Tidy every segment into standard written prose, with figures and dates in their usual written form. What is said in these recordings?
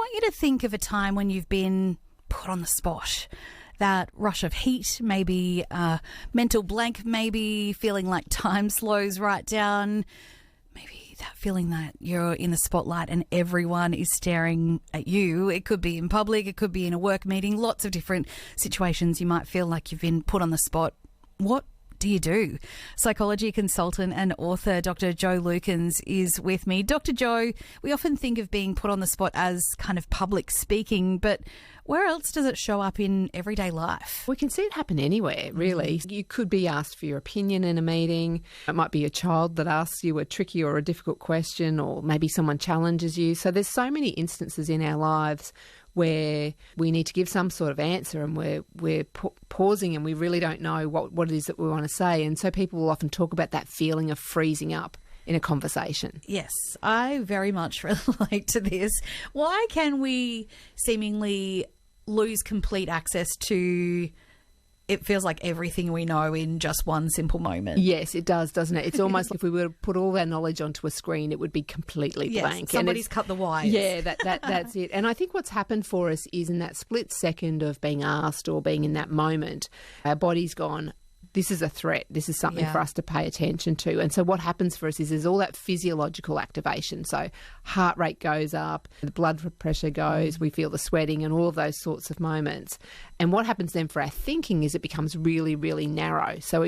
want you to think of a time when you've been put on the spot. That rush of heat, maybe mental blank, maybe feeling like time slows right down, maybe that feeling that you're in the spotlight and everyone is staring at you. It could be in public, it could be in a work meeting, lots of different situations you might feel like you've been put on the spot. What do you do? Psychology consultant and author Dr. Jo Lukens is with me. Dr. Jo, we often think of being put on the spot as kind of public speaking, but where else does it show up in everyday life? We can see it happen anywhere, really. You could be asked for your opinion in a meeting. It might be a child that asks you a tricky or a difficult question, or maybe someone challenges you. So there's so many instances in our lives where we need to give some sort of answer and we're pausing and we really don't know what it is that we want to say. And so people will often talk about that feeling of freezing up in a conversation. Yes, I very much relate to this. Why can we seemingly lose complete access to, it feels like, everything we know in just one simple moment? Yes, it does, doesn't it? It's almost like if we were to put all our knowledge onto a screen, it would be completely blank. Somebody's cut the wires. Yeah, that's it. And I think what's happened for us is in that split second of being asked or being in that moment, our body's gone, this is a threat. This is something for us to pay attention to. And so what happens for us is there's all that physiological activation. So heart rate goes up, the blood pressure goes, we feel the sweating and all of those sorts of moments. And what happens then for our thinking is it becomes really, really narrow. So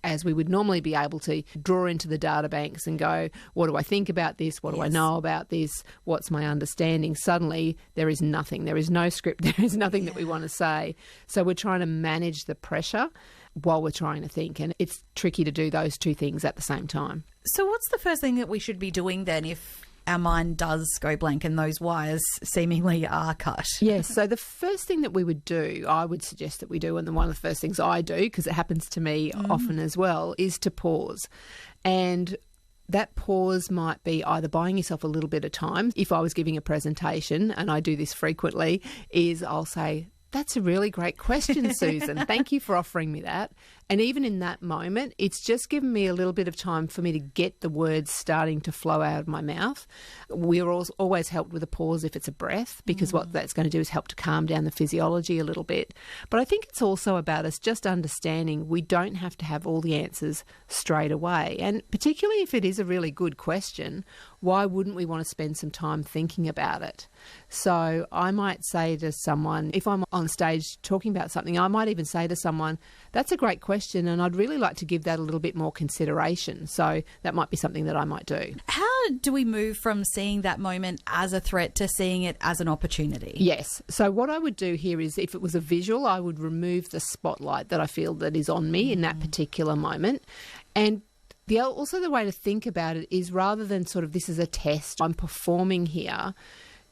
as we would normally be able to draw into the data banks and go, what do I think about this? What do I know about this? What's my understanding? Suddenly there is nothing. There is no script. There is nothing that we want to say. So we're trying to manage the pressure while we're trying to think. And it's tricky to do those two things at the same time. So what's the first thing that we should be doing then if our mind does go blank and those wires seemingly are cut? Yes, so the first thing that we would do, I would suggest that we do, and one of the first things I do, because it happens to me often as well, is to pause. And that pause might be either buying yourself a little bit of time. If I was giving a presentation, and I do this frequently, is I'll say, that's a really great question, Susan. Thank you for offering me that. And even in that moment, it's just given me a little bit of time for me to get the words starting to flow out of my mouth. We're always helped with a pause if it's a breath, because what that's going to do is help to calm down the physiology a little bit. But I think it's also about us just understanding we don't have to have all the answers straight away. And particularly if it is a really good question, why wouldn't we want to spend some time thinking about it? So I might say to someone, if I'm on stage talking about something, I might even say to someone, that's a great question and I'd really like to give that a little bit more consideration. So that might be something that I might do. How do we move from seeing that moment as a threat to seeing it as an opportunity? Yes. So what I would do here is, if it was a visual, I would remove the spotlight that I feel that is on me in that particular moment. And also the way to think about it is, rather than sort of this is a test, I'm performing here,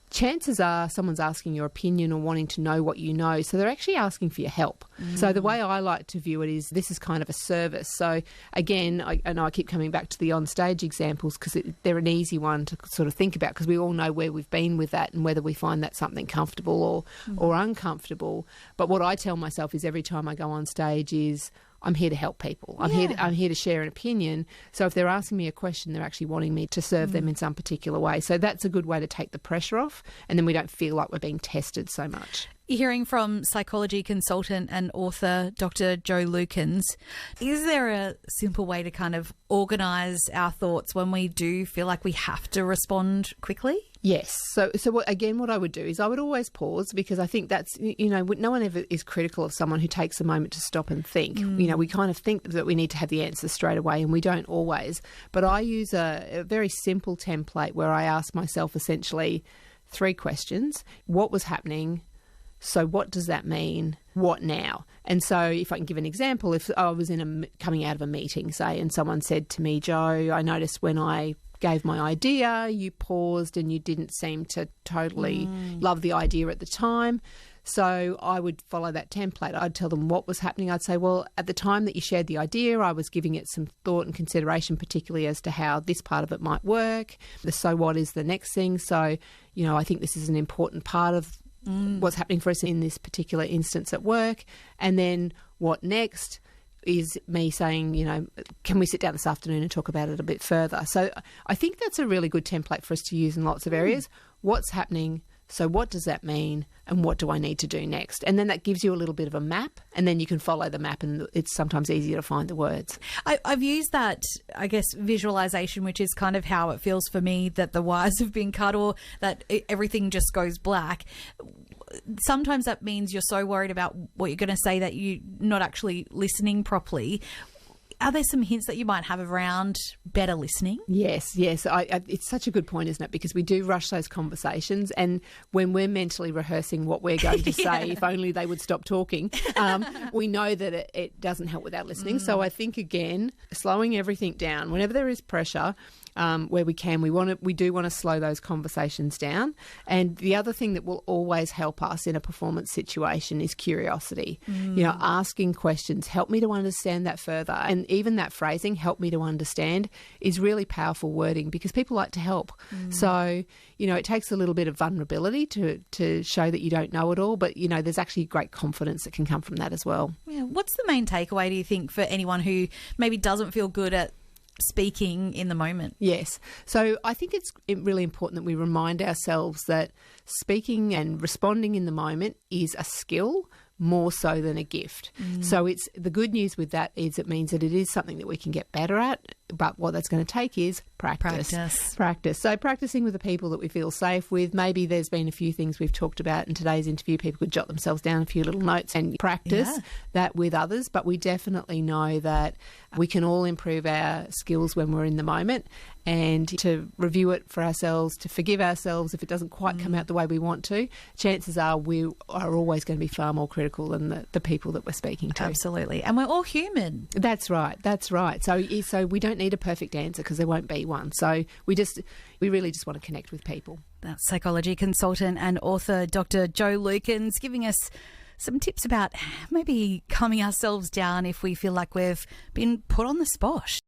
chances are someone's asking your opinion or wanting to know what you know. So they're actually asking for your help. So the way I like to view it is this is kind of a service. So again, I know I keep coming back to the on-stage examples because they're an easy one to sort of think about, because we all know where we've been with that and whether we find that something comfortable or uncomfortable. But what I tell myself is every time I go on stage is, I'm here to help people. I'm here to share an opinion. So if they're asking me a question, they're actually wanting me to serve them in some particular way. So that's a good way to take the pressure off, and then we don't feel like we're being tested so much. Hearing from psychology consultant and author Dr. Jo Lukens, is there a simple way to kind of organise our thoughts when we do feel like we have to respond quickly? Yes. So what I would do is I would always pause, because I think that's, no one ever is critical of someone who takes a moment to stop and think. We kind of think that we need to have the answers straight away, and we don't always. But I use a very simple template where I ask myself essentially 3 questions. What was happening? So what does that mean? What now? And so if I can give an example, if I was coming out of a meeting, say, and someone said to me, Jo, I noticed when I gave my idea, you paused and you didn't seem to totally love the idea at the time. So I would follow that template. I'd tell them what was happening. I'd say, well, at the time that you shared the idea, I was giving it some thought and consideration, particularly as to how this part of it might work. The so what is the next thing. So, I think this is an important part of what's happening for us in this particular instance at work. And then what next is me saying, can we sit down this afternoon and talk about it a bit further? So I think that's a really good template for us to use in lots of areas. What's happening? So what does that mean, and what do I need to do next? And then that gives you a little bit of a map, and then you can follow the map, and it's sometimes easier to find the words. I've used that, I guess, visualization, which is kind of how it feels for me, that the wires have been cut or that everything just goes black. Sometimes that means you're so worried about what you're going to say that you're not actually listening properly. Are there some hints that you might have around better listening? Yes. It's such a good point, isn't it? Because we do rush those conversations, and when we're mentally rehearsing what we're going to say, if only they would stop talking, we know that it doesn't help without listening. So I think, again, slowing everything down. Whenever there is pressure, where we can, we do want to slow those conversations down. And the other thing that will always help us in a performance situation is curiosity. Asking questions, help me to understand that further. And even that phrasing, help me to understand, is really powerful wording because people like to help. So, it takes a little bit of vulnerability to show that you don't know it all, but, there's actually great confidence that can come from that as well. Yeah. What's the main takeaway, do you think, for anyone who maybe doesn't feel good at speaking in the moment? Yes. So I think it's really important that we remind ourselves that speaking and responding in the moment is a skill more so than a gift. So it's the good news with that is it means that it is something that we can get better at, but what that's going to take is practice. So practicing with the people that we feel safe with. Maybe there's been a few things we've talked about in today's interview. People could jot themselves down a few little notes and practice that with others, but we definitely know that we can all improve our skills when we're in the moment, and to review it for ourselves, to forgive ourselves if it doesn't quite come out the way we want to. Chances are we are always going to be far more critical than the people that we're speaking to. Absolutely. And we're all human. That's right. So we don't need a perfect answer because there won't be one. So we really just want to connect with people. That's psychology consultant and author Dr. Jo Lukens giving us some tips about maybe calming ourselves down if we feel like we've been put on the spot.